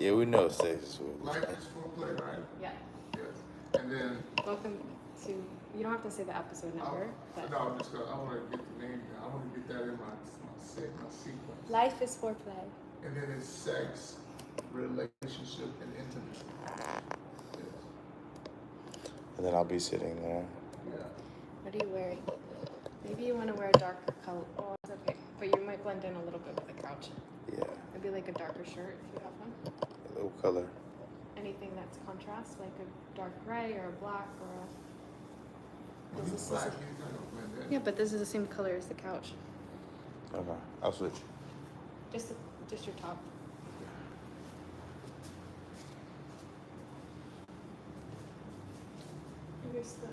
Yeah, we know sex is what Life is foreplay, right? Yeah. Yes. And then. Welcome to. You don't have to say the episode number. But No, I'm just gonna. I want to get the name down. I want to get that in my sequence. life is foreplay. And then it's sex, relationship, and intimacy. Yes. And then I'll be sitting there. Yeah. What are you wearing? Maybe you want to wear a darker color. Oh, it's okay. But you might blend in a little bit with the couch. Yeah. Maybe like a darker shirt if you have one. A little color. Anything that's contrast, like a dark gray or a black or a. When This it's is black, he's not gonna blend in. yeah, but this is the same color as the couch. Okay, I'll switch. Just your top. Here's the.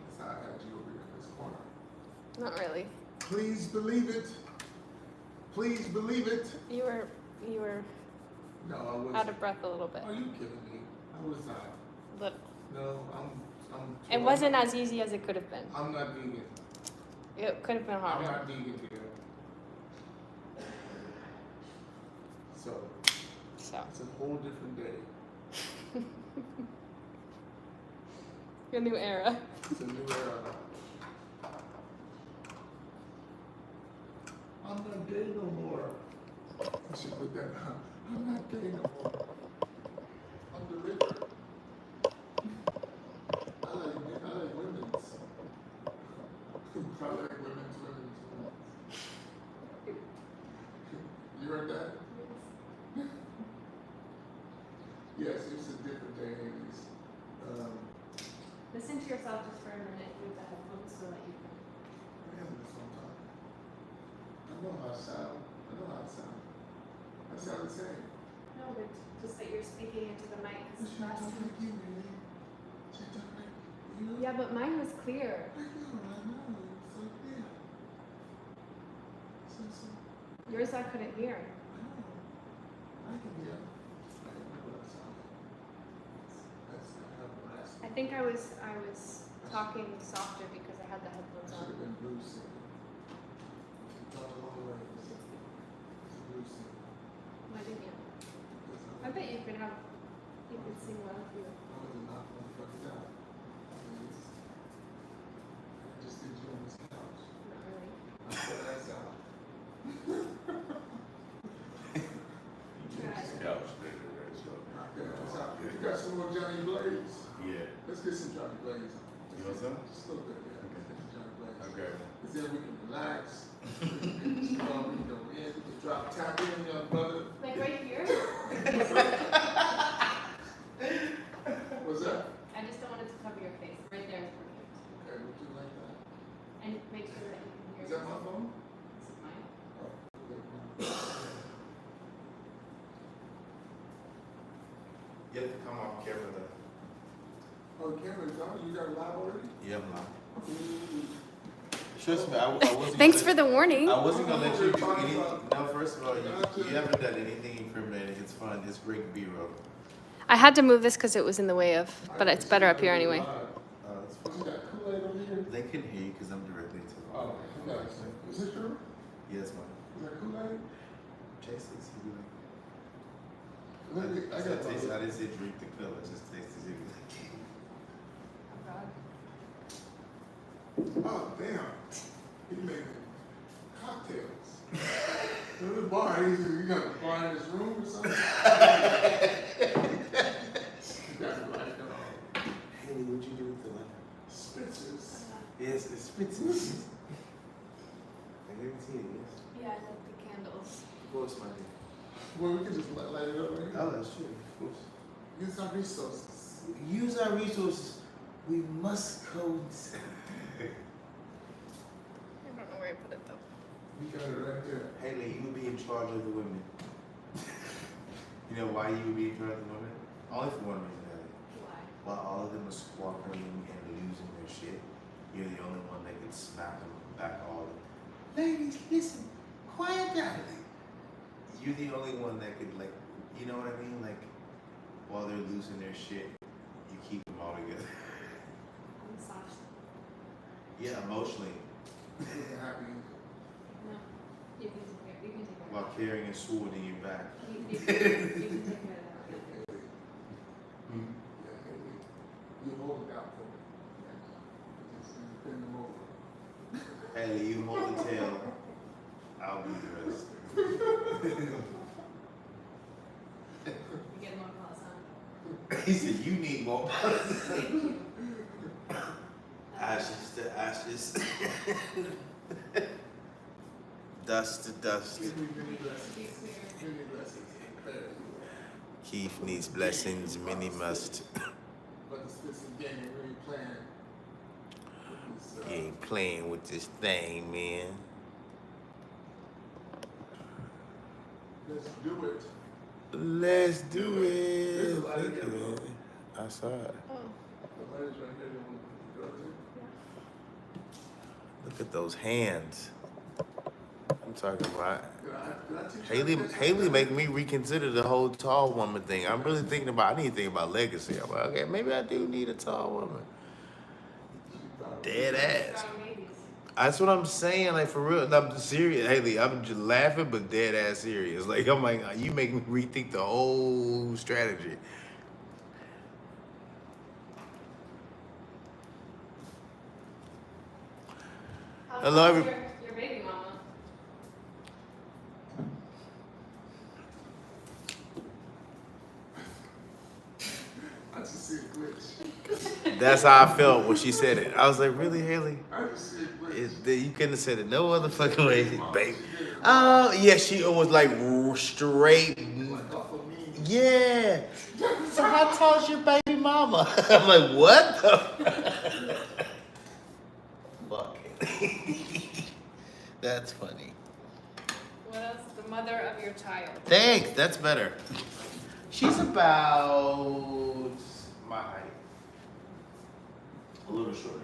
That's how I had you over here in this corner. Not really. Please believe it. Please believe it. You were No, I wasn't. out of breath a little bit. Are you kidding me? I was not. But No, I'm. it wasn't as easy as it could have been. I'm not vegan. It could have been I'm harder. not vegan here. So So it's a whole different day. your new era. It's a new era. I'm not gay no more. I should put that down. I'm not gay no more. I'm delivered. I like women's. I like women's. You heard that? Yes, it's a different day, ladies. Listen to yourself just for a minute with the headphones so that you can. Man, that's what I'm talking. I know how I sound. I sound the same. No, but just that you're speaking into the mic. But she talking like you, man. She talking like you. Yeah, but mine was clear. I know. It's so clear. So. Yours I couldn't hear. I know. I can hear. I don't know what I sound like. That's not how I think I was talking softer because I had the I headphones should have on. been blues singing. You talked a long way. It's a blues singing. Why didn't you? I bet you could sing well if you. I was not motherfuckers out. I just did you on this couch. Not really. I said that's out. You got some more Johnny Blaze? Yeah. Let's get some Johnny Blaze. You want some? Just a little bit, yeah. Let's get some Johnny Blaze. Okay. Because then we can relax. We can go in, we can drop tap in, young brother. Like right here? What's that? I just don't want it to cover your face. Right there is perfect. Okay, would you like that? And make sure that you can hear. Is that my phone? This is mine. Oh, okay. You have to come off camera though. Oh, the camera's on? You got it live already? Yeah, I'm not. Trust me, I wasn't. Thanks for the warning. I wasn't gonna let you do any. No, first of all, you haven't done anything incriminating. It's fun. It's great B-roll. I had to move this because it was in the way of, but it's better up here anyway. That's What you got, Kool-Aid over here? They can hear you because I'm directly to them. Oh, okay. Is this true? Yes, man. Is that Kool-Aid? Taste this. You be Let me, like, I got taste. I my. didn't say drink the color. Just taste it. You be like, Oh, damn. He making cocktails. In the bar, you got a bar in this room or something? You got like, Haley, what'd you do with the lemon? Spitzers. Yes, it's Spitzers. I didn't see it, yes. Yeah, I love the candles. Of course, my dear. Well, we can just light it up right here. Oh, that's true. Of course. Use our resources. Use our resources. We must go. I don't know where I put it though. We got it right here. Haley, you would be in charge of the women. You know why you would be in charge of the women? Only for one reason, Haley. Why? While all of them are squawking and losing their shit, you're the only one that can smack them back all of them. Ladies, listen, quiet down. You're the only one that could, like, you know what I mean? Like, while they're losing their shit, you keep them all together. Massage. Yeah, emotionally. We're happy. No. while carrying a sword in your back. You can take care of that. Yeah, Haley, you hold it out for me. Just bend them over. Haley, you hold the tail. I'll do the rest. You get more calls, huh? He said, you need more. Ashes to ashes. Dust to dust. Give me many blessings. Many blessings. Keith needs blessings, many must. But this game ain't really playing. You ain't playing with this thing, man. Let's do it. Let's do There's it. a lot of Look at yellow. it. I saw it. Oh, The ladies right here, they want to go to. Look at those hands. I'm talking about. Did I teach you Haley, how to catch Haley that? making me reconsider the whole tall woman thing. I'm really thinking about. I need to think about legacy. I'm like, okay, maybe I do need a tall woman. Dead ass. strong babies. That's what I'm saying. Like for real, I'm serious, Haley. I'm just laughing, but dead ass serious. Like I'm like, you make me rethink the whole strategy. How Hello, tall is every- your baby mama? I just see a glitch. That's how I felt when she said it. I was like, really, Haley? I just see a glitch. You couldn't have said it no other fucking way, baby. Oh, yeah, she was like straight. Like off of me. Yeah. So how tall's your baby mama? I'm like, what the? Fuck it. That's funny. What else? The mother of your child. Thanks, that's better. She's about my height. A little shorter.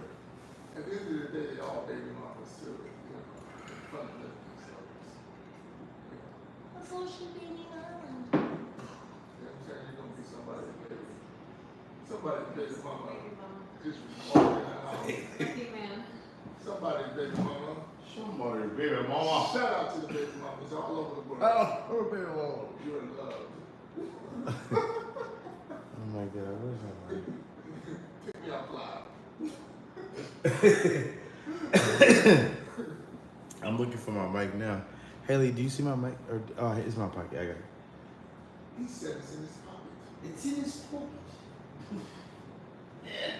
At the end of the day, they all baby mamas still, fundamentally. That's all she baby mama. Yeah, I'm saying you're gonna be somebody's baby. Somebody's baby mama. Baby mama. Just walking out. Lucky man. Somebody's baby mama. Somebody's baby mama. Shout out to the baby mamas all over the world. Oh, her baby mama. You're in love. Oh my god, where's my mic? Pick me up live. I'm looking for my mic now. Haley, do you see my mic? Or oh, it's my pocket. I got it. He said it's in his pocket. It's in his pocket. Yeah.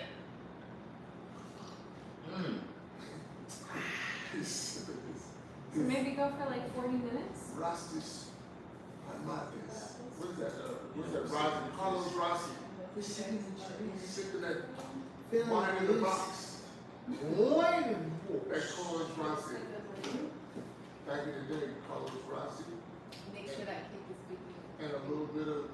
So maybe go for like 40 minutes? Rastis Armatis. What is that? What is that? Rossi? Carlos Rossi. Sipping that wine in the box. Wine. That Carlos Rossi. Back in the day, Carlos Rossi. Make sure that cake is beaten. And a little bit of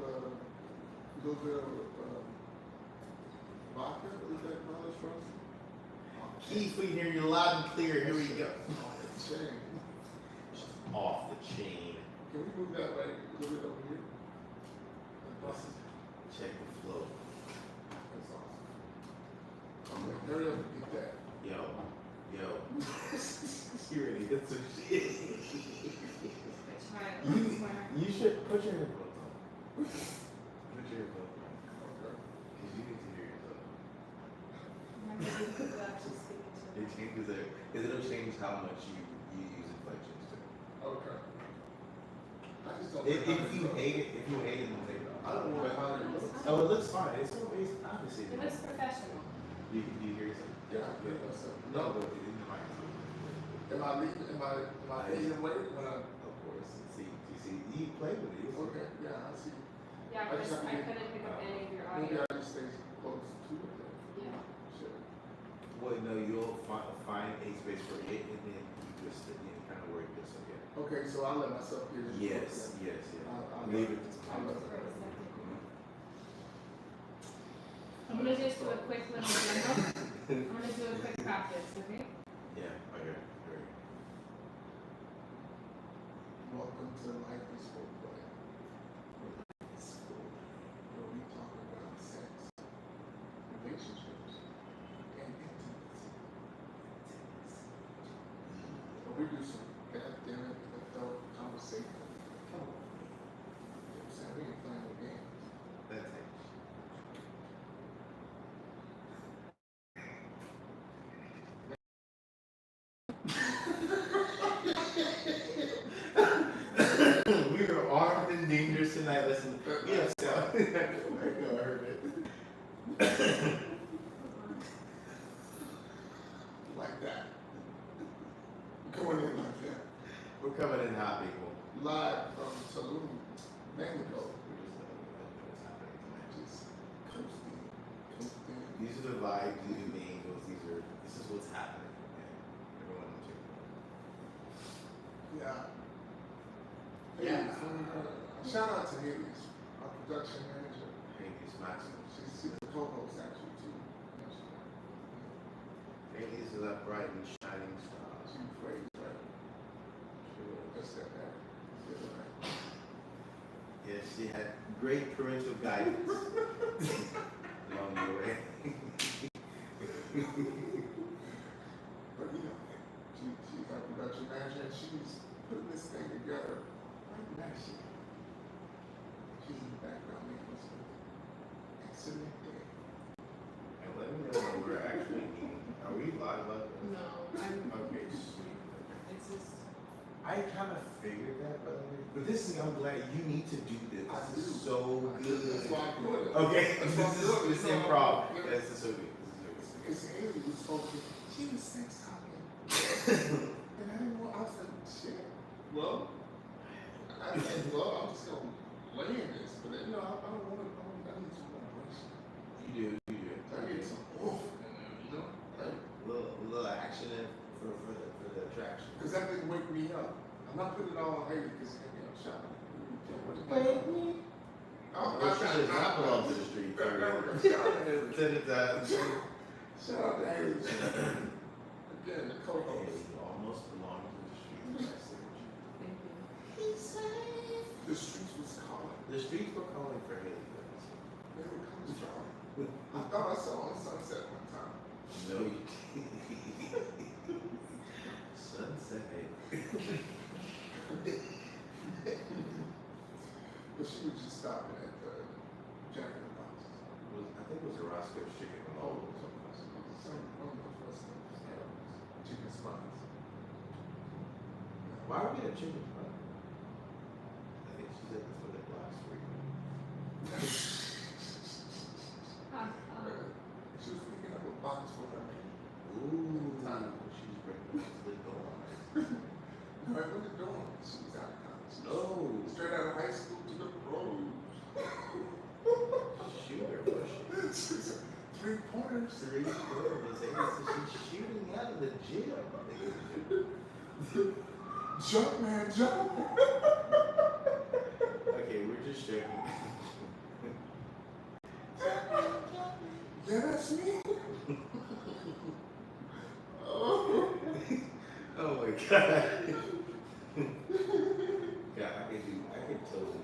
vodka. What is that, Carlos Rossi? Keith, we hear you loud and clear. Here we go. Chain. Off the chain. Can we move that way a little bit over here? That's Check the flow. awesome. Okay, hurry up and get that. Yo. You ready to get some shit? Try it. You should put your headphones on. Put your headphones on. Okay. Because you need to hear yourself. It It changes it. Because it'll change how much you use inflections to. Okay. I just don't If like how you it looks. hate it, then take it off. I don't want how it looks. Oh, it looks fine. It's so basic. Obviously. looks professional. Do you hear yourself? Yeah, I feel myself. No, but it didn't mind. Am I leaving? Am I leaving weight when I? Of course. See, you play with it. Okay, yeah, I see. Yeah, I Chris, just have to I get- couldn't pick up any of your Maybe audio. I just stay close to it. Then. Yeah. Sure. Well, no, you'll find a space for it, and then you just kind of work this again. Okay, so I'll let myself get it. Yes. I'll Leave it. I'll let it. I'm gonna just do a quick little demo. I'm gonna do a quick practice, okay? Yeah, okay. Great. Welcome to Life is Full Play. Where we talk about sex, relationships, and intimacy. But we do some goddamn adult conversation. dangerous tonight. Listen, yeah, so I know I heard it. Like that. Going in like that. We're coming in hot, people. Live from Tulum, Mexico. We're just Coasting. these are the vibes, these are the angels, this is what's happening. Okay? Everyone knows it. Yeah. Yeah. Shout out to Haley's, our production manager. Haley's Maxim. She's the co-host actually too. Haley's is a bright and shining star. She prays, right? Sure. Just that bad. Yes, she had great parental guidance along the way. But you know, she's our production manager and she's putting this thing together right now. She's in the background making us an excellent day. And let me know when we're actually meeting. Are we live like this? No, I'm. Okay, sweet. It's just. I kind of figured that, by the way. But this is, I'm glad you need to do this. I This is do. so good. That's why I'm doing it. Okay, That's this why I'm doing it. is improv. This is so good. Because Haley was spoken, she was sex talking. And I didn't know, I was like, shit. Well, I'm just gonna lay in this, but you know, I don't want to, I need some vibration. You do. I need some oof in there, you know? Like, Little action for the attraction. because that didn't wake me up. I'm not putting it all on Haley because you know, shot me. Wake me. Oh, Well, she just not belong to the street. Shout out to Haley. Send it to Shout out to Haley. Again, the co-host. Hey, you almost belong to the streets. I see what you Thank you. He's safe. The streets was calling. The streets were calling for Haley. Where it comes from. I thought I saw on Sunset one time. No, you didn't. Sunset. But she was just stopping at Jack in the Box. I think it was a Roscoe's Chicken. Oh, some one of those restaurants. Chicken spots. Why would we get a chicken spot? I think she said this for the last week. She was picking up a box for her. Ooh, she was breaking into the door. No, I wasn't doing it. She was out of college. Oh, Straight out of high school to the road. shooter, was she? 3 pointers. Three girls. She's shooting out of the gym. Jump, man, jump. Okay, we're just joking. Yeah, that's me. Oh. Oh my god. God, I can totally.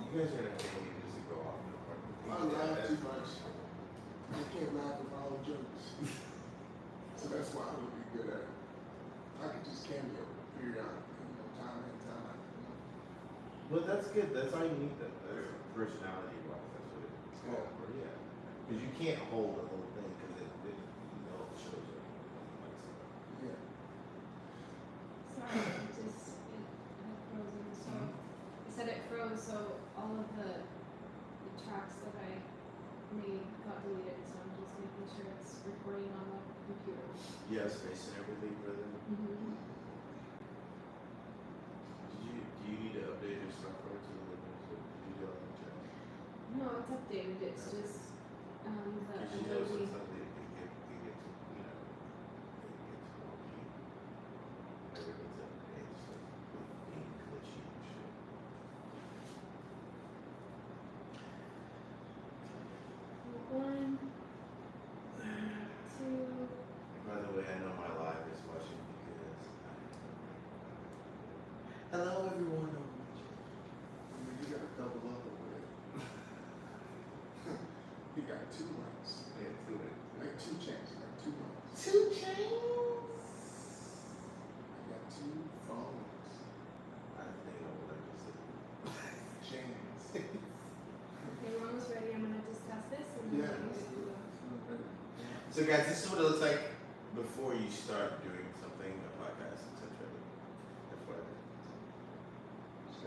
You guys are gonna pay me just to go off the park. I laugh too much. I can't laugh at my own jokes. So that's why I would be good at it. I could just cameo periodically, you know, time and time out. Well, that's good. That's all you need. That's personality wise. That's what it's called. Yeah. Because you can't hold the whole thing because it shows up. Yeah. Sorry, it just had frozen. So I said it froze. So all of the tracks that I made got deleted. So I'm just making sure it's recording on the computer. Yeah, space and everything, brother. Mm-hmm. Do you need to update your software to the did you do all that check? No, it's updated. It's just the Because you know Adobe. sometimes it gets wonky. Everything's updated, so being glitchy and shit. One, two. By the way, I know my live is watching because hello everyone. You got to double up over there. You got 2 mics. Yeah, do it. Like 2 chains, like 2 mics. 2 chains. I got 2 phones. I think I would like to say. Chains. Okay, we're almost ready. I'm gonna just test this and then Yeah. we can do So guys, this is what it looks like before you start doing something, a podcast, etc.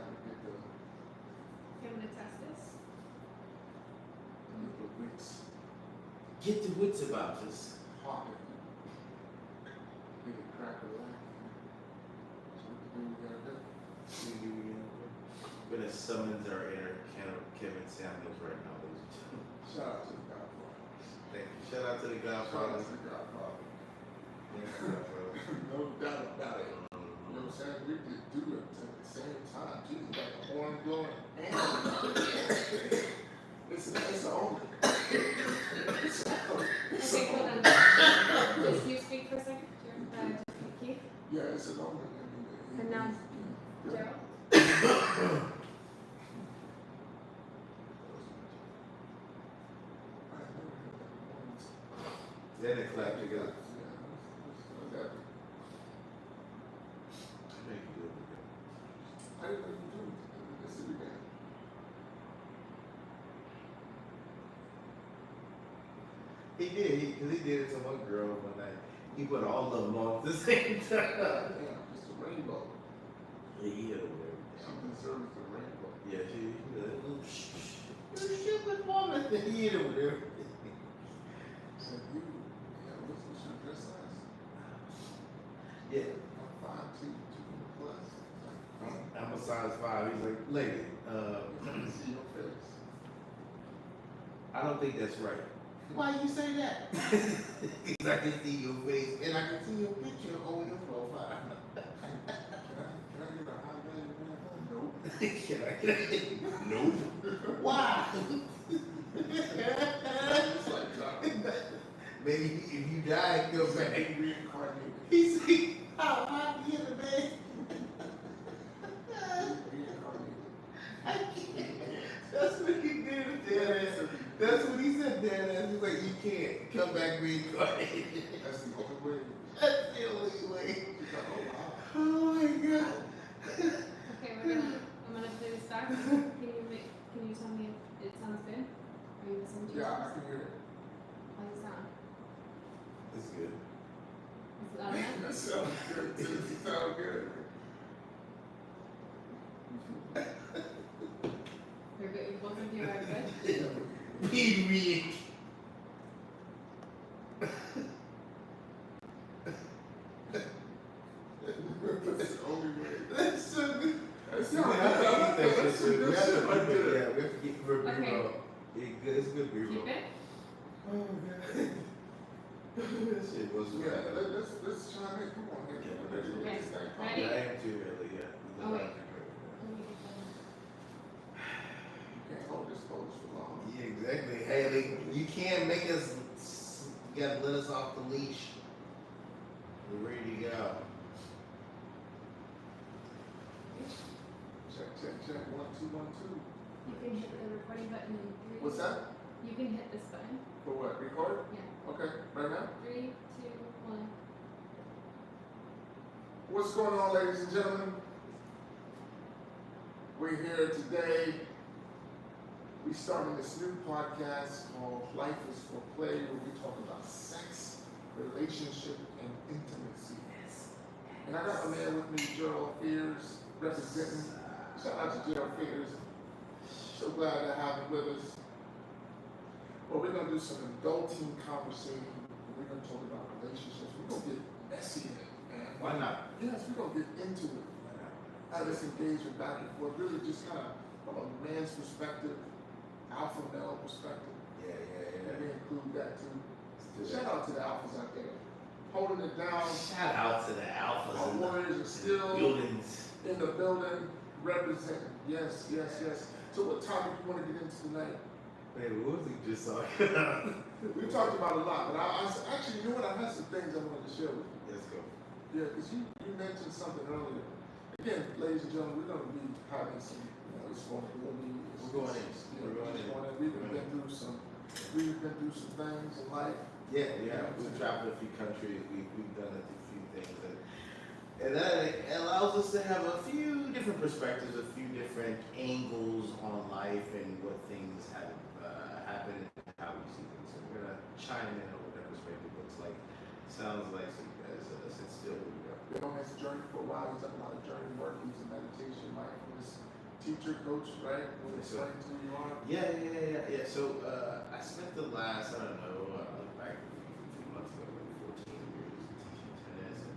to get the I'm gonna test this. wits Get the wits about this. popping. Get it crack a lack. So we gotta do. We're gonna summons our inner Kevin Samuels right now, ladies and gentlemen. Shout out to the Godfather. Thank you. Shout out to the Shout Godfather. out to the Godfather. Thank you, Godfather. No doubt about it. You know what I'm saying? We could do it at the same time. Too. Like a horn blowing and it's an omen. It's an omen. Okay, hold on. Just you speak for a second. Keith. Yeah, it's an omen. And now, Gerald. Then they clap together. I think you do it again. I didn't know you do it. Let's do it again. He did, because he did it to one girl one night. He put all of them on at the same time. Damn, it's a rainbow. Yeah, he hit her with She everything. deserves the rainbow. Yeah, she did. You stupid woman. He hit her with everything. Said you, yeah, what's your dress size? Yeah. I'm 5'2", 200 plus. Like, I'm a size 5. He's like, lady, I can see your face. I don't think that's right. Why you say that? Because I can see your face and I can see your picture on your profile. Can I get a high value man? Nope. Can I get it? Nope. Why? It's like dropping. Maybe if you die, go back. Reincarnated. He said, how high you in the bed? Reincarnated. I can't. That's what he did, Dad. That's what he said, Dad. He's like, you can't come back reincarnated. That's the only way. That's the only way. She's like, oh wow. Oh my God. Okay, I'm gonna play this back. Can you tell me if it sounds good? Are you listening to Yeah, I yourself? can hear it. How's it sound? It's good. Is it loud enough? That sounds good. It sounds good. You're good. Both of you are good. Be weak. That's the only way. That's so good. That's Yeah, that's some good shit right we there. have to keep for Okay. B-roll. It's good B-roll. Keep it. Oh God. That shit was Yeah, right. let's try it. Come on, man. Yeah, Let's do okay. this thing. Ready? I am too early, yeah. Oh, wait. You can't hold this pose for long. Yeah, exactly. Haley, you can't make us, you gotta let us off the leash. We're ready to go. Check. 1, 2, 1, 2. You can hit the recording button in 3. What's that? You can hit this button. For what? Record? Yeah. Okay, right now? 3, 2, 1. What's going on, ladies and gentlemen? We're here today. We started this new podcast called Life is for Play, where we talk about sex, relationship, and intimacy. And I got a man with me, Gerald Fears, representing. Shout out to Gerald Fears. So glad to have him with us. Well, we're gonna do some adulting conversation. We're gonna talk about relationships. We're gonna get messy in it, man. Why not? Yes, we're gonna get into it. Have this engagement back and forth, really just kind of from a man's perspective, alpha male perspective. Yeah. And we include that too. Let's do Shout that. out to the alphas out there, holding it down. Shout out to the alphas Our in warriors are the still buildings. in the building, representing. Yes. So what topic you want to get into tonight? Wait, what was he just talking about? We talked about a lot, but I actually, you know what? I had some things I wanted to share with you. Let's go. Yeah, because you mentioned something earlier. Again, ladies and gentlemen, we're going to be having some, responsibility. We're going in. We're going in. We've been through some things in life. Yeah. We've traveled a few countries. We've done a few things, and that allows us to have a few different perspectives, a few different angles on life and what things have happened and how we see things. So we're gonna chime in on what that perspective looks like. Sounds like, so you guys sit still. Here we go. Been on this journey for a while. He's done a lot of journey work. He's in meditation, mindfulness, teacher, coach, right? Will you Yes, sir. explain to who you are? Yeah. So I spent the last, I don't know, back a few months ago, like 14 years teaching tennis and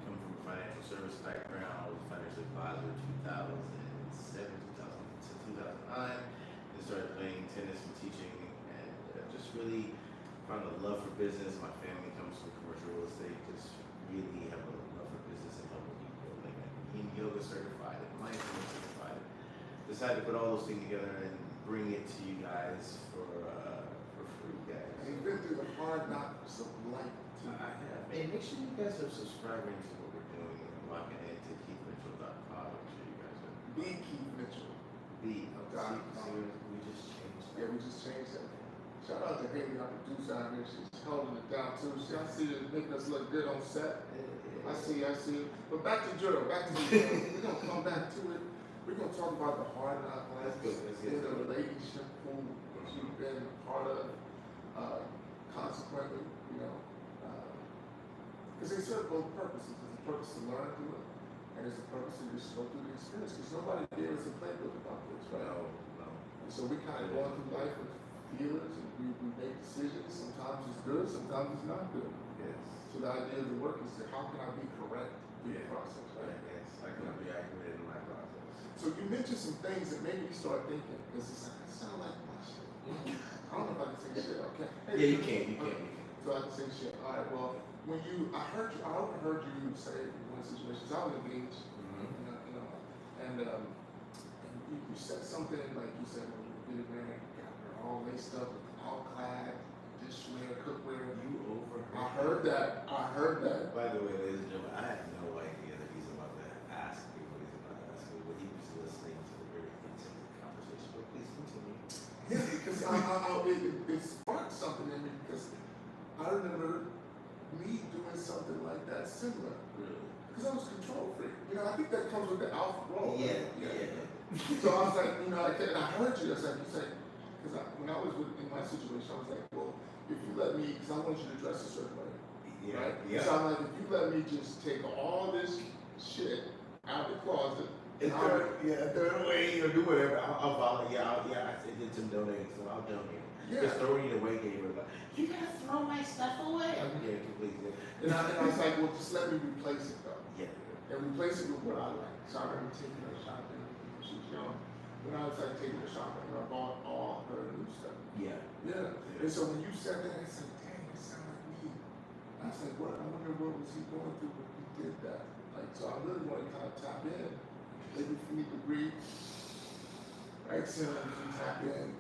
coming from a financial service background. I was a financial advisor 2007 to 2009. Then started playing tennis and teaching and just really found a love for business. My family comes from commercial real estate, just really have a love for business and helping people. Like being yoga certified and mindfulness certified. Decided to put all those things together and bring it to you guys for free, guys. And you've been through the hard knocks of life too. I have. Hey, make sure you guys are subscribing to what we're doing and locking into KeithMitchell.com. Make sure you guys are. Be Keith Mitchell. We just changed that. Yeah, we just changed that. Shout out to Haley, our producer out here. She's holding it down too. See, I see it making us look good on set. I see. But back to drill. We're gonna come back to it. We're gonna talk about the hard knock life in the relationship pool that you've been a part of. Consequently, because they serve both purposes. There's a purpose to learn through it, and there's a purpose to just go through the experience. Because nobody gave us a playbook about this, right? No. And so we kind of going through life with feelings, and we make decisions. Sometimes it's good, sometimes it's not good. Yes. So the idea of the work is that how can I be correct through the process, right? Yes. I can be accurate in my process. So you mentioned some things that made me start thinking, because it's like, that sound like my shit. I don't know if I can say shit, okay? Yeah, you can. So I can say shit. All right, well, I overheard you say in one situation, I was engaged, and you said something like you said when you were getting married, you got her all laced up with all-clad, dishware, cookware. You overheard. I heard that. By the way, ladies and gentlemen, I have no idea that he's about to ask me what he's about to ask me, but he was listening to the very intimate conversation. But please continue. Yeah, because it sparked something in me, because I remember me doing something like that similar. Really? Because I was control freak. I think that comes with the alpha role. Yeah. So I was like, and I heard you. That's like you said, because when I was in my situation, I was like, well, if you let me, because I want you to dress a certain way. Yeah. Right? Yeah. So I'm like, if you let me just take all this shit out of the closet. And throw it away or do whatever. I'll volunteer. I did some donating, so I'll donate. Yeah. Just throwing it away gave her like, you gotta throw my stuff away. I'm yeah, completely. And I was like, well, just let me replace it though. Yeah. And replace it with what I like. So I remember taking her shopping when she was young. When I was like taking her shopping, I bought all her new stuff. Yeah. And so when you said that, I said, dang, it sounded like me. I was like, what? I wonder what was he going through when he did that. Like, so I really want to kind of tap in. Maybe if you need to breathe, exhale and tap in.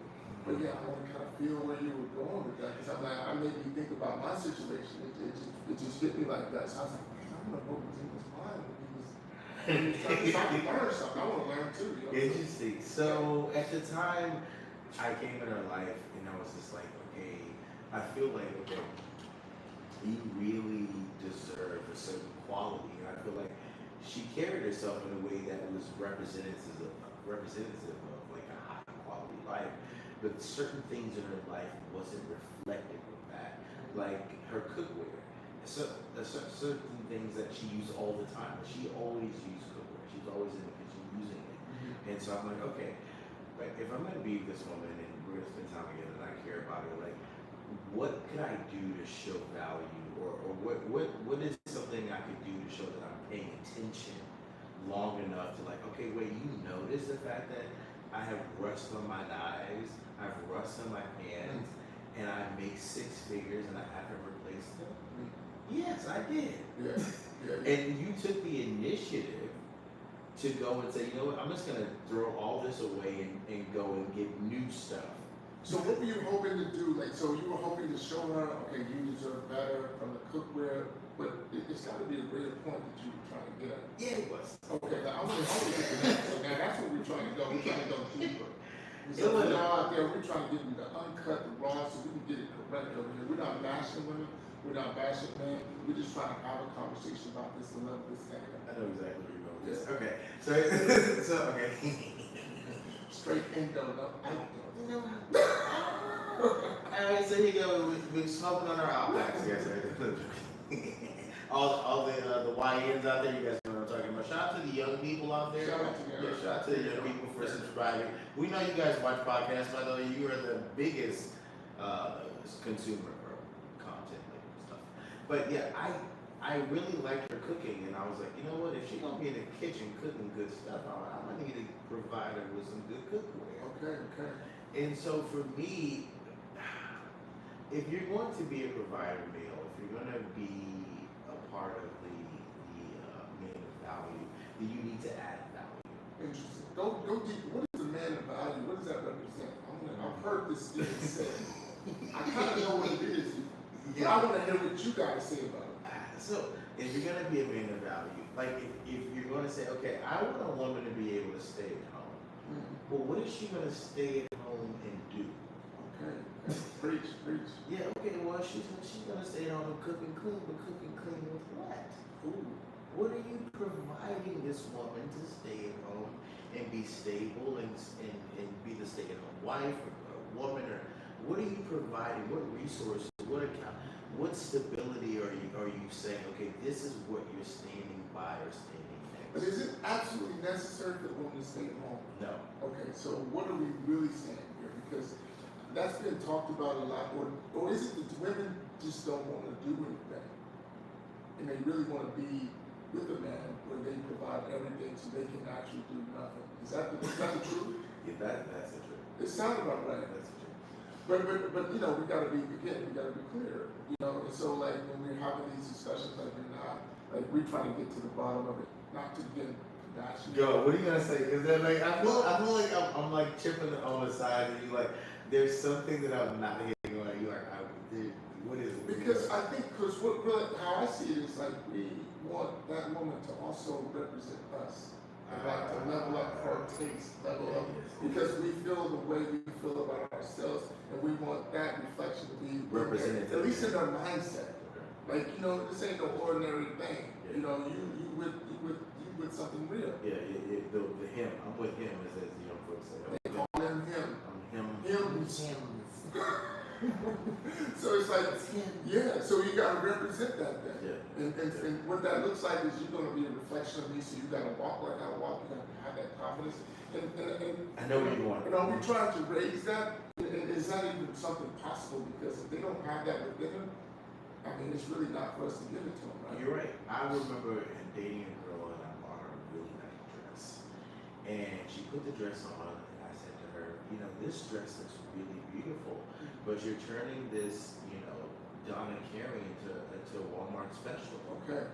But yeah, I want to kind of feel where you were going with that. Because I'm like, I made me think about my situation. It just hit me like that. So I was like, man, I want to know what was in his mind when he was trying to learn something. I want to learn too. Interesting. So at the time I came in her life and I was just like, okay, I feel like, okay, you really deserve a certain quality. And I feel like she carried herself in a way that was representative of like a high quality life. But certain things in her life wasn't reflective of that. Like her cookware. So there's certain things that she used all the time. She always used cookware. She's always in the kitchen using it. And so I'm like, okay, like if I'm gonna be with this woman and we're gonna spend time together and I care about her, like what could I do to show value or what is something I could do to show that I'm paying attention long enough to like, okay, wait, you notice the fact that I have rust on my knives, I have rust on my hands, and I make 6 figures and I haven't replaced them? Yes, I did. Yeah. And you took the initiative to go and say, you know what, I'm just gonna throw all this away and go and get new stuff. So what were you hoping to do? Like, so you were hoping to show her, okay, you deserve better from the cookware, but it's got to be a greater point that you were trying to get at. Yeah, it was. Okay, now I want to get to that. So now that's what we're trying to go. We're trying to go deeper. So It was- now out there, we're trying to get you the uncut, the raw, so we can get it correct over here. We're not bashing women. We're not bashing men. We're just trying to have a conversation about this and love this thing. I know exactly where you're going with this. Yeah. Okay, so okay. Straight endo, no out. Alright, so here you go. We're smoking on our outbacks. Yes, sir. all the YNs out there, you guys know what I'm talking Shout out to the young people out there. Shout out to the young Yeah, shout out to the young people for subscribing. We know you guys watch podcasts. By the way, you are the biggest consumer of content like stuff. But yeah, I really liked her cooking, and I was like, you know what? If she's gonna be in the kitchen cooking good stuff, I'm gonna need to provide her with some good cookware. Okay. And so for me, if you're going to be a provider meal, if you're going to be a part of the man of value, then you need to add value. Interesting. Go deep. What is the man of value? What does that represent? I've heard this being said. I kind of know what it is. Yeah. I want to hear what you guys say about it. So, if you're going to be a man of value, like if you're going to say, okay, I want a woman to be able to stay at home. Well, what is she going to stay at home and do? Okay. Preach. Yeah, okay, well, she's going to stay at home and cook and clean, but cook and clean with what? Ooh. What are you providing this woman to stay at home and be stable and be the stay-at-home wife or woman, or what are you providing? What resources? What stability are you saying? Okay, this is what you're standing by or standing next. But is it absolutely necessary for the woman to stay at home? No. Okay, so what are we really saying here? Because that's been talked about a lot, or is it that women just don't want to do anything, and they really want to be with a man where they provide everything so they can actually do nothing? Is that the truth? Yeah, that's the truth. It sounds about right. That's the truth. But we gotta be clear, and so like when we're having these discussions, like we're trying to get to the bottom of it, not to get compassionate. Yo, what are you gonna say? Because then like I feel like I'm like chipping on the side, and you like there's something that I'm not hitting on. You like, dude, what is it? Because I think, what really, how I see it is like we want that woman to also represent us, and like to level up her taste, level up, because we feel the way we feel about ourselves, and we want that reflection to be represented, at least in our mindset. Like, this ain't no ordinary thing. You with something real. Yeah, the him. I'm with him, as the young folks say. They call him him. I'm him. So it's like, yeah, so you gotta represent that then. Yeah. And what that looks like is you're gonna be a reflection of me, so you gotta walk like I walk, you gotta have that confidence. And I know where you're going. We're trying to raise that, and it's not even something possible, because if they don't have that within them, I mean, it's really not for us to give it to them, right? You're right. I remember dating a girl, and I bought her a really nice dress. And she put the dress on, and I said to her, this dress looks really beautiful, but you're turning this, Donna Carey into a Walmart special. Okay.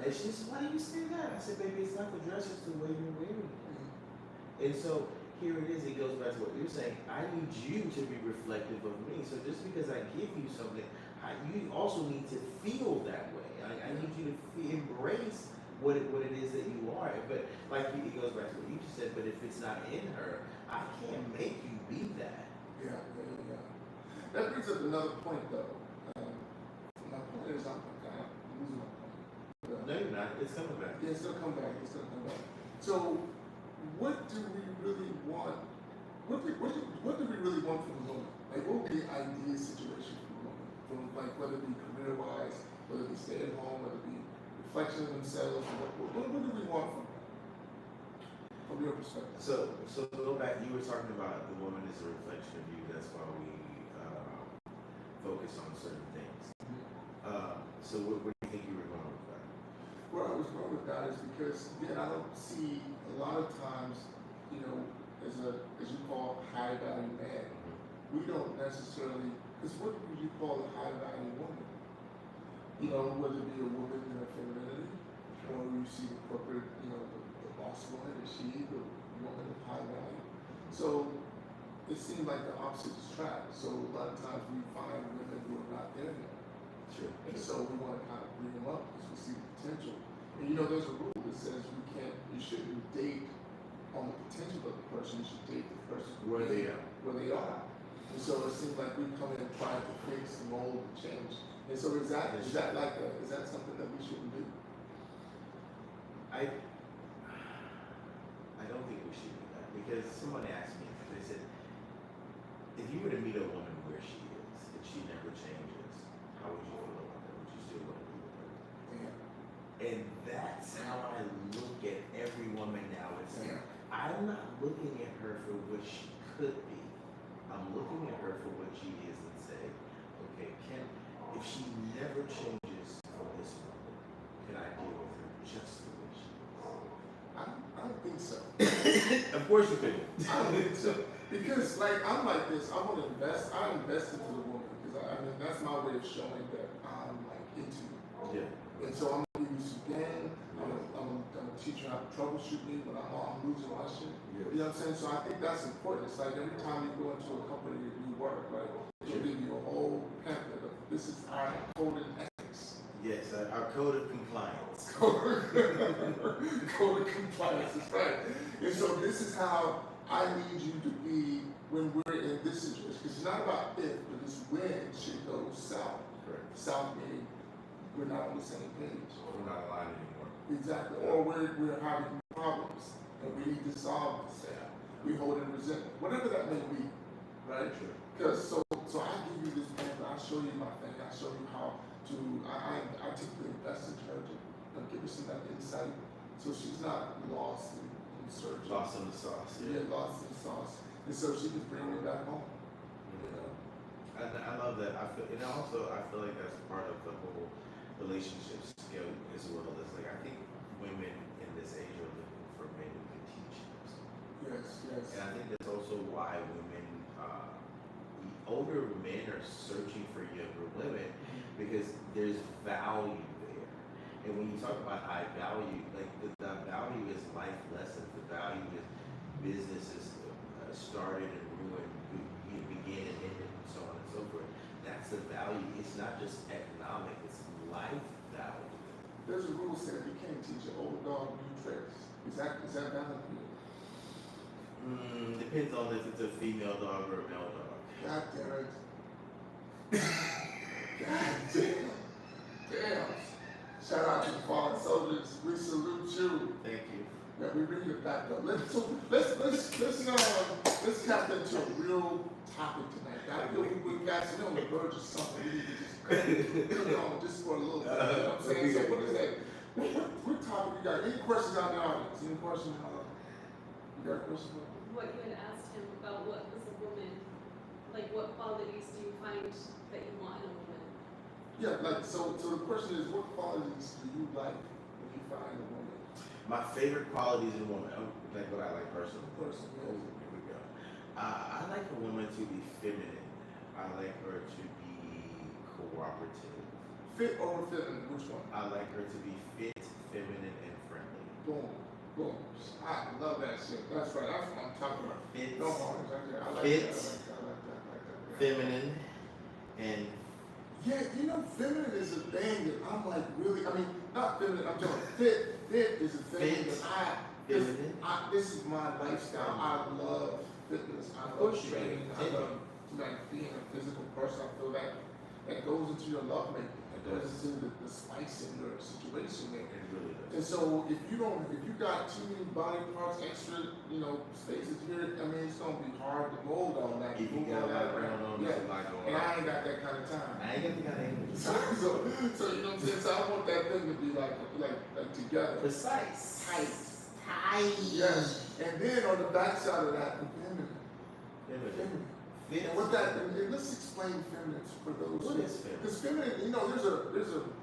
And she said, why do you say that? I said, baby, it's not the dress, it's the way you're wearing it. And so here it is, it goes back to what you're saying. I need you to be reflective of me. So just because I give you something, you also need to feel that way. I need you to embrace what it is that you are. But like it goes back to what you just said, but if it's not in her, I can't make you be that. Yeah. That brings up another point, though. My point is, I'm kind of losing my point. No, you're not. It's coming back. Yeah, it's gonna come back. So, what do we really want? What do we really want from the woman? Like, what would be the ideal situation for the woman? From like whether it be career-wise, whether it be stay at home, whether it be reflection of themselves. What do we want from your perspective? So go back. You were talking about the woman is a reflection of you. That's why we focus on certain things. So what do you think you were going with that? Where I was going with that is because, again, I don't see a lot of times, as you call high value man, we don't necessarily, because what would you call a high value woman? Whether it be a woman in her femininity, or you see the corporate, the boss woman, is she the woman of high value? So it seems like the opposite is trapped. So a lot of times we find women who are not there yet. Sure. And so we want to kind of bring them up because we see the potential. And there's a rule that says you shouldn't date on the potential of the person, you should date the person where they are. And so it seems like we come in trying to fix, mold, and change. And so is that something that we shouldn't do? I don't think we should do that, because someone asked me, they said, if you were to meet a woman where she is, and she never changes, how would you feel about her? Would you still want to be with her? Yeah. And that's how I look at I'm not looking at her for what she could be. I'm looking at her for what she is and say, okay, if she never changes from this moment, can I deal with her just the way she is? I don't think so. Of course you can. I don't think so. Because like I'm like this, I want to invest. I invest into the woman because I mean that's my way of showing that I'm like into it. Yeah. And so I'm gonna give you some game. I'm gonna teach you how to troubleshoot me when I'm losing my shit. Yes. You know what I'm saying? So I think that's important. It's like every time you go into a company that you work, right? They'll give you a whole pamphlet of this is our code and ethics. Yes, our code of compliance. Code of compliance is right. And so this is how I need you to be when we're in this situation. Because it's not about if, but it's when shit goes south. Correct. South meaning we're not on the same page. We're not aligned anymore. Exactly. Or we're having problems and we need to solve this. Yeah. We hold in resentment. Whatever that may be. Right? True. Because so I give you this pamphlet, I show you my thing, I show you how to I typically invest in her to give her some of that insight so she's not lost in search. Lost in the sauce. Yeah, lost in the sauce. And so she can bring me back home. You know? And I love that. I feel like that's part of the whole relationship skill as well. It's like I think women in this age are looking for men who can teach them something. Yes, yes. And I think that's also why women, older men are searching for younger women because there's value there. And when you talk about high value, like the value is life lessons. The value is businesses started and ruined, began and ended, and so on and so forth. That's the value. It's not just economic, it's life value. There's a rule saying you can't teach an old dog new tricks. Is that valid for you? Depends on if it's a female dog or a male dog. God damn it. God damn. Damn. Shout out to the fallen soldiers. We salute you. Thank you. Yeah, we bring it back up. Let's tap into a real topic tonight. I feel we got to on the verge of something. We need to just put it on just for a little bit. You know what I'm saying? So what is that? What topic you got? Any questions out in the audience? Any questions? You got a question? What you had asked him about what was a woman, like what qualities do you find that you want in a woman? Yeah, like so the question is, what qualities do you like when you find a woman? My favorite qualities in a woman, like what I like personally. Person, Oh, here we go. I like a woman to be feminine. I like her to be cooperative. Fit or feminine? Which one? I like her to be fit, feminine, and friendly. Boom. Boom. I love that shit. That's right. That's what I'm talking about. Fit, No harm. I like Fit. that. I like that. feminine, and Yeah, you know, feminine is a thing that I'm like really, I mean, not feminine, I'm talking fit. Fit is a thing Fit. that feminine. this is my lifestyle. I love fitness. I love course you do. training. I love like being a physical person. I feel that goes into your love making. It goes into the spice in your situation there. It really does. And so if you got too many body parts, extra, spaces here, I mean, it's gonna be hard to mold all that. If you got a lot of ground on, Yeah. there's a lot going And on. I ain't got that kind of time. I ain't got the kind of energy. So you know what I'm saying? So I want that thing to be like together. Precise. Tight. Tight. Yes. And then on the backside of that, the feminine. Feminine. And what that, and let's explain feminine for those. What is feminine? Because feminine,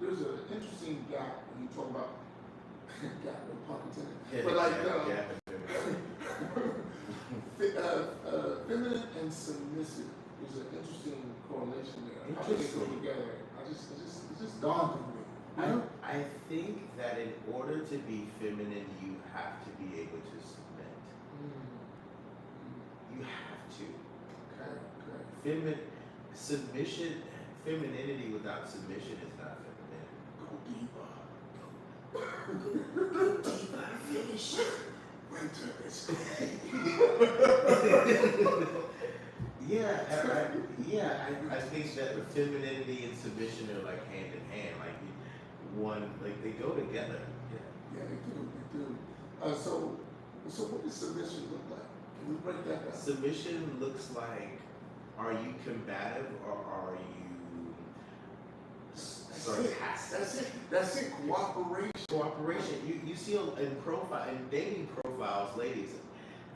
there's an interesting gap when you talk about gap, no pun intended. Yeah, But like yeah, feminine. feminine and submissive is an interesting correlation there. How do they go together? It just dawned on me. I think that in order to be feminine, you have to be able to submit. You have to. Okay. Femininity without submission is not femininity. Go deeper. Go deeper. Finish. Winter is I think that femininity and submission are like hand in hand, they go together. Yeah, they do. So what does submission look like? Can we break that down? Submission looks like, are you combative or are you sarcastic? That's it. Cooperation. Cooperation. You see in dating profiles, ladies,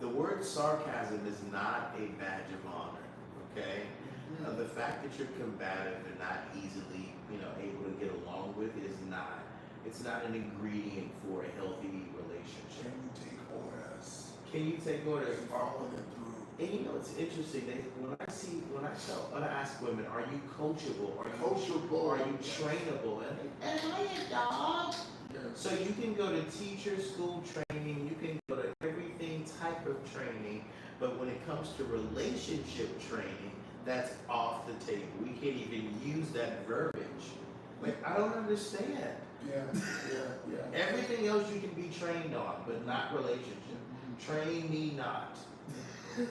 the word sarcasm is not a badge of honor, okay? The fact that you're combative and not easily, able to get along with it's not an ingredient for a healthy relationship. Can you take orders? Can you take orders? Follow them through. And it's interesting, when I ask women, are you coachable? Are you Coachable. Are you trainable? And am I a dog? Yes. So you can go to teacher school training, you can go to everything type of training, but when it comes to relationship training, that's off the table. We can't even use that verbiage. Like, I don't understand. Yeah. Everything else you can be trained on, but not relationship. Train me not.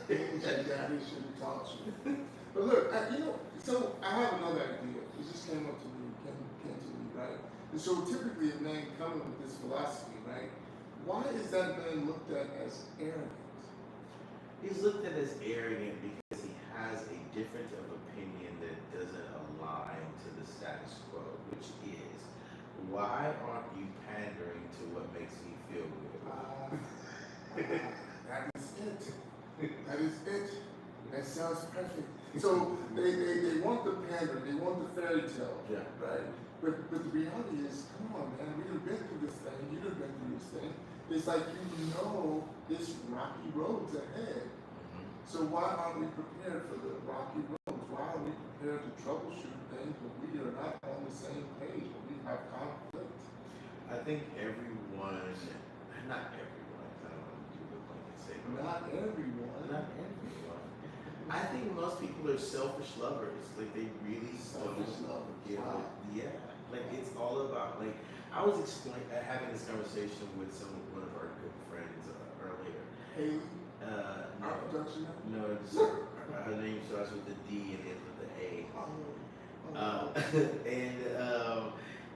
Things that daddy should have taught you. But look, so I have another idea. It just came to me, right? And so typically a man coming with this philosophy, right? Why is that man looked at as arrogant? He's looked at as arrogant because he has a difference of opinion that doesn't align to the status quo, which is, why aren't you pandering to what makes me feel good? That is it. That is it. That sounds perfect. So they want the pander, they want the fairy tale, Yeah. right? But the reality is, come on, man, we've been through this thing. You've been through this thing. It's like this rocky road's ahead. So why aren't we prepared for the rocky roads? Why aren't we prepared to troubleshoot things when we are not on the same page, when we have conflict? I think everyone, not everyone, I don't want to do the blanket statement. Not everyone. Not everyone. I think most people are selfish lovers. Like, they really Selfish lovers. Wow. Yeah. Like, it's all about, like, I was having this conversation with one of our good friends earlier. Haley? No, Our production? no, her name starts with the D and ends with the A.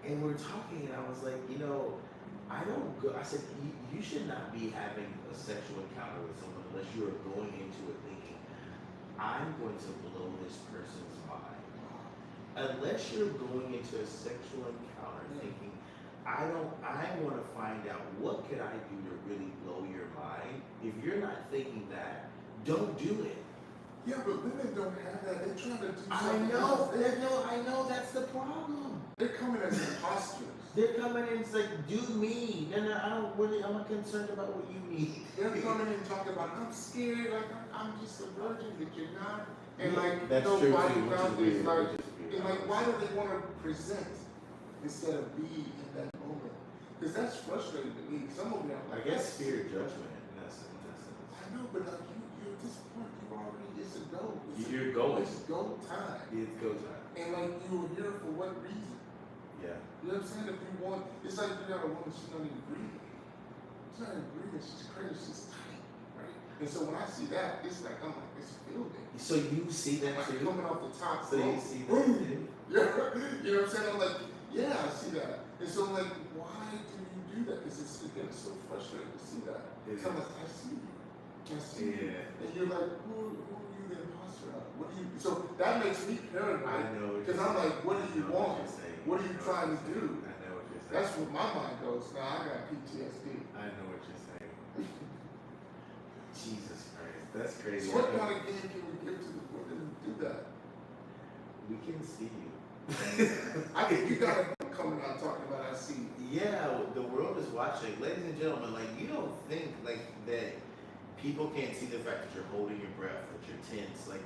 And we were talking, and I was like, I said, you should not be having a sexual encounter with someone unless you are going into it thinking, I'm going to blow this person's mind. Unless you're going into a sexual encounter thinking, I want to find out what could I do to really blow your mind. If you're not thinking that, don't do it. Yeah, but women don't have that. They're trying to do I something know, I know that's the problem. They're coming as imposters. They're coming in, it's like, do me. No, I'm not concerned about what you need. They're coming in talking about, I'm scared, like I'm just a virgin, that you're not. And That's true too, body which is boundaries, weird, like, which is weird. and like, why do they want to present instead of be in that moment? Because that's frustrating to me. Some of them, I guess fear judgment in that sense. I know, but like you at this point, you already, it's a go. You're going. It's go time. It's go time. And like, you were here for what reason? Yeah. You know what I'm saying? If you want, it's like you got a woman, she's not even breathing. She's not even breathing, she's crazy, she's tight, right? And so when I see that, it's like, I'm like, it's building. So you see that Like too? coming off the top. So you see that too? Yeah, you know what I'm saying? I'm like, yeah, I see that. And so I'm like, why do you do that? Because it's so frustrating to see that. Yeah. So I'm like, I see you. I see you. Yeah. And you're like, who are you the imposter of? What do you, so that makes me paranoid. I know. Because I'm like, what do you want? What are you trying to do? I know what you're saying. That's where my mind goes. Now I got PTSD. I know what you're saying. Jesus Christ, that's crazy. So what kind of game can we give to the women who do that? We can see you. I think you got to coming out talking about I see you. Yeah, the world is watching. Ladies and gentlemen, like, you don't think like that people can't see the fact that you're holding your breath, that you're tense. Like,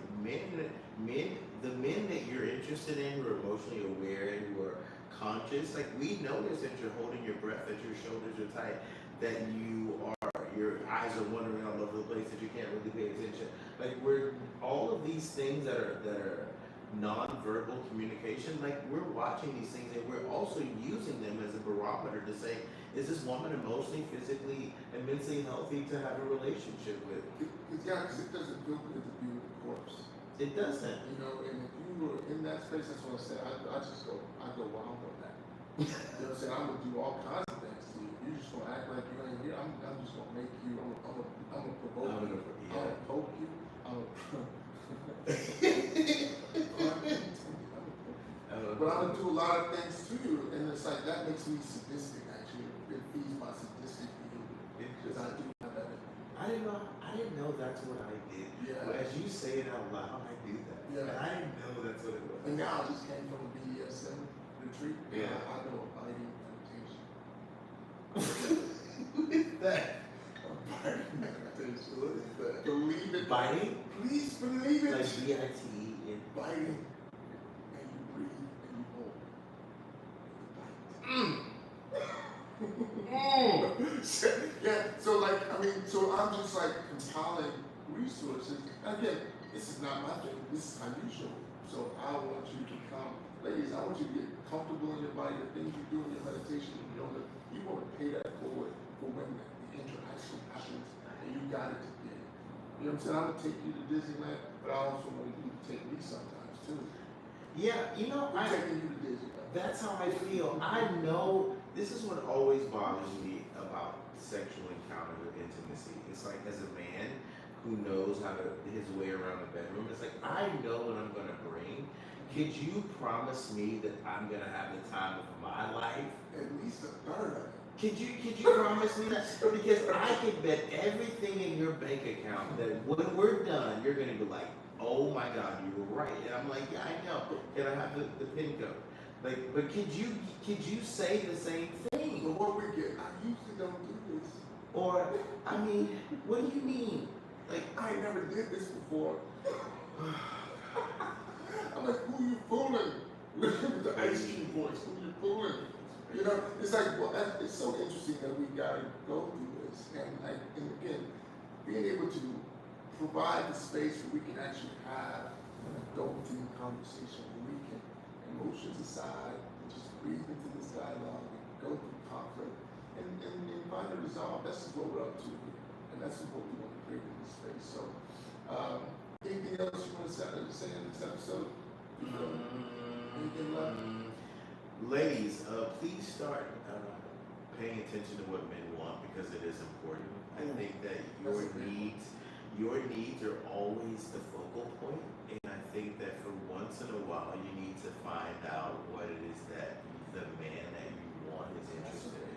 the men that you're interested in, who are emotionally aware, who are conscious, like, we notice that you're holding your breath, that your shoulders are tight, that your eyes are wandering all over the place, that you can't really pay attention. Like, all of these things that are non-verbal communication, like, we're watching these things and we're also using them as a barometer to say, is this woman emotionally, physically, and mentally healthy to have a relationship with? Because it doesn't feel good to be with a corpse. It doesn't. You know, and if you were in that space, that's what I said. I go wild on that. You know what I'm saying? I'm gonna do all kinds of things to you. You just gonna act like you ain't here. I'm just gonna make you. I'm gonna provoke you. I'm gonna poke you. But I'm gonna do a lot of things to you, and it's like that makes me sadistic. Actually, it feeds my sadistic behavior because I do have that. I didn't didn't know that's what I did. Yeah. But as you say it out loud, I do that. Yeah. And I didn't know that's what it was. And now I just came from a BDSM retreat. Yeah. I know a biting meditation. What is that? A biting meditation. What is that? Believe it. Biting? Please believe it. Like B-I-T-E. Biting. And you breathe and you hold. Yeah, so like, I mean, so I'm just like compiling resources. And again, this is not my thing, this is unusual. So I want you to come, ladies, I want you to get comfortable in your body, the things you do in your meditation, you know, that you want to pay that forward for when the interaction happens and you got it together. You know what I'm saying? I'm gonna take you to Disneyland, but I also want you to take me sometimes too. Yeah, you know, I'm taking you to Disneyland. that's how I feel. I know this is what always bothers me about sexual encounter with intimacy. It's like as a man who knows how to his way around the bedroom, it's like I know what I'm gonna bring. Could you promise me that I'm gonna have the time of my life? At least a third of it. Could you promise me that? Because I could bet everything in your bank account that when we're done, you're gonna be like, oh my God, you were right. And I'm like, yeah, I know. Can I have the PIN code? Like, but could you say the same thing? But what we get, I usually don't do this. Or, I mean, what do you mean? Like, I ain't never did this before. I'm like, who you fooling? With the ice cream voice, who you fooling? You know, it's like, well, it's so interesting that we gotta go through this. And like, and again, being able to provide the space where we can actually have an adulting conversation, where we can, emotions aside, just breathe into this dialogue and go through conflict and find a resolve. That's just what we're up to here. And that's what we want to create in this space. So, anything else you want to say in this episode? Anything left? Ladies, please start paying attention to what men want because it is important. I think that your needs are always the focal point, and I think that for once in a while you need to find out what it is that the man that you want is interested in.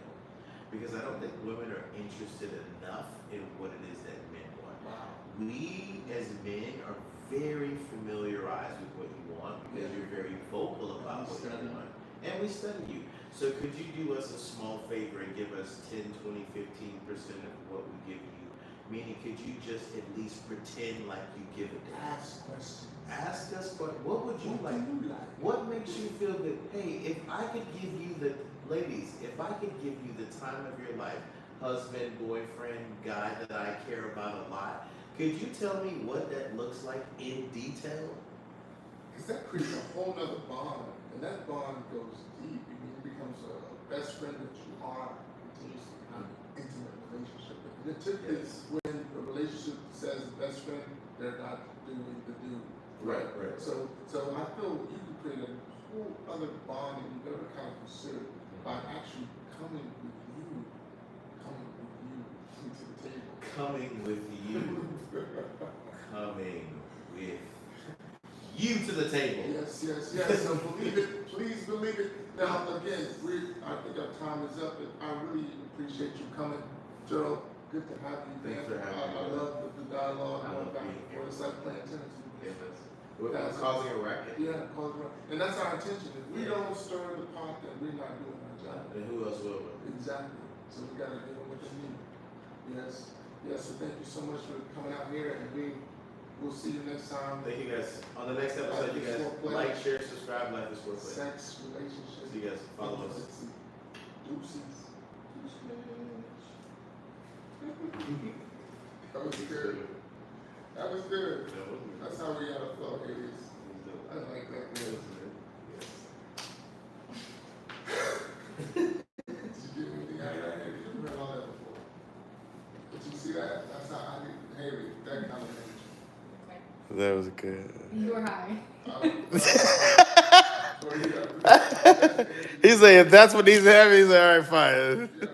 Because I don't think women are interested enough in what it is that men want. Wow. We as men are very familiarized with what you want because you're very vocal about what you want. And we study you. So could you do us a small favor and give us 10, 20, 15% of what we give you? Meaning, could you just at least pretend like you give it to us? Ask questions. Ask us what would you like? What makes you feel that, hey, if I could give you ladies, if I could give you the time of your life, husband, boyfriend, guy that I care about a lot, could you tell me what that looks like in detail? Because that creates a whole nother bond. And that bond goes deep. It becomes a best friend that you are continuously in an intimate relationship. And the tip is when a relationship says best friend, they're not doing the do. Right. So I feel you can create a whole other bond that you've never kind of considered by actually coming with you to the table. Coming with you. Coming with you to the table. Yes. So believe it. Please believe it. Now, again, I think our time is up, and I really appreciate you coming. Gerald, good to have you. Thanks for having me. I love the dialogue. I love back being and here. forth. It's like playing tennis. We're causing a racket. Yeah, causing a racket. And that's our intention. If we don't stir the pot, then we're not doing our job. And who else will? Exactly. So we got to do what they need. Yes. So thank you so much for coming out here, and we'll see you next time. Thank you guys. On the next episode, you guys like, share, subscribe, Life is Foreplay. Sex, relationship. See you guys. Follow us. Deuces. That was good. That was good. That's how we gotta flow, ladies. I like that. Good. Did you get anything out of that? You heard all that before. Did you see that? That's how I get Haley, that kind of thing. That was good. You were high. He said, if that's what he's having, he's like, all right, fine. Yeah.